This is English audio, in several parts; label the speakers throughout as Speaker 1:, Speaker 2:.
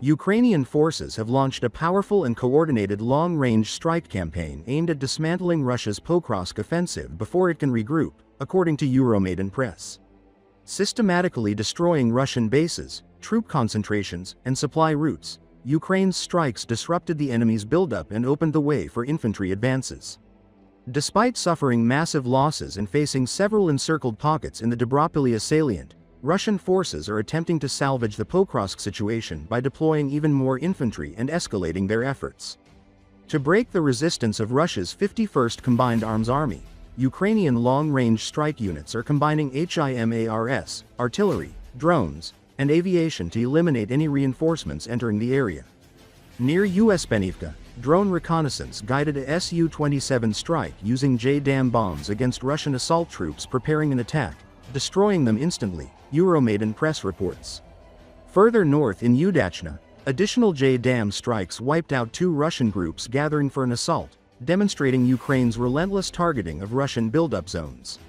Speaker 1: Ukrainian forces have launched a powerful and coordinated long-range strike campaign aimed at dismantling Russia's Pokrovsk offensive before it can regroup, according to Euriomaidan Press. Systematically destroying Russian bases, troop concentrations, and supply routes, Ukraine's strikes disrupted the enemy's buildup and opened the way for infantry advances. Despite suffering massive losses and facing several encircled pockets in the Dobropillia salient, Russian forces are attempting to salvage the Pokrovsk situation by deploying even more infantry and escalating their efforts. To break the resistance of Russia's 51st Combined Arms Army, Ukrainian long-range strike units are combining HIMARS, artillery, drones, and aviation to eliminate any reinforcements entering the area. Near Uspenivka, drone reconnaissance guided a Su-27 strike using J-dam bombs against Russian assault troops preparing an attack, destroying them instantly, Euriomaidan Press reports. Further north in Udachna, additional J-dam strikes wiped out 2 Russian groups gathering for an assault, demonstrating Ukraine's relentless targeting of Russian buildup zones.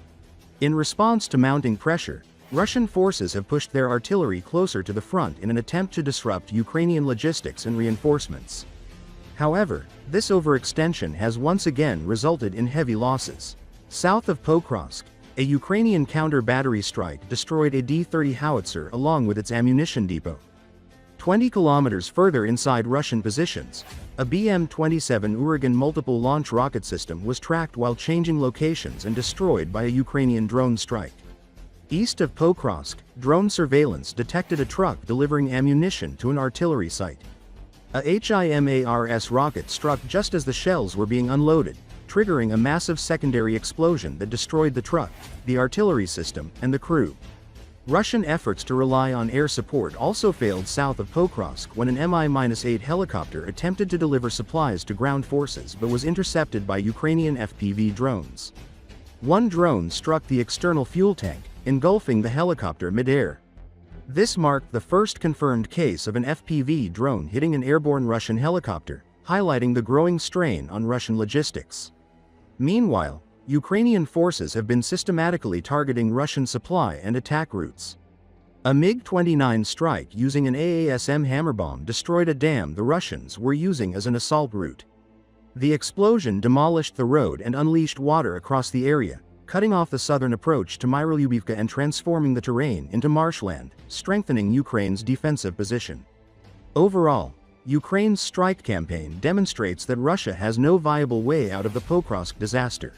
Speaker 1: In response to mounting pressure, Russian forces have pushed their artillery closer to the front in an attempt to disrupt Ukrainian logistics and reinforcements. However, this overextension has once again resulted in heavy losses. South of Pokrovsk, a Ukrainian counter-battery strike destroyed a D-30 howitzer along with its ammunition depot. 20 kilometers further inside Russian positions, a BM-27 Uragan multiple launch rocket system was tracked while changing locations and destroyed by a Ukrainian drone strike. East of Pokrovsk, drone surveillance detected a truck delivering ammunition to an artillery site. A HIMARS rocket struck just as the shells were being unloaded, triggering a massive secondary explosion that destroyed the truck, the artillery system, and the crew. Russian efforts to rely on air support also failed south of Pokrovsk when an Mi-8 helicopter attempted to deliver supplies to ground forces but was intercepted by Ukrainian FPV drones. One drone struck the external fuel tank, engulfing the helicopter mid-air. This marked the first confirmed case of an FPV drone hitting an airborne Russian helicopter, highlighting the growing strain on Russian logistics. Meanwhile, Ukrainian forces have been systematically targeting Russian supply and attack routes. A MiG-29 strike using an AASM hammer bomb destroyed a dam the Russians were using as an assault route. The explosion demolished the road and unleashed water across the area, cutting off the southern approach to Euriomaidan and transforming the terrain into marshland, strengthening Ukraine's defensive position. Overall, Ukraine's strike campaign demonstrates that Russia has no viable way out of the Pokrovsk disaster.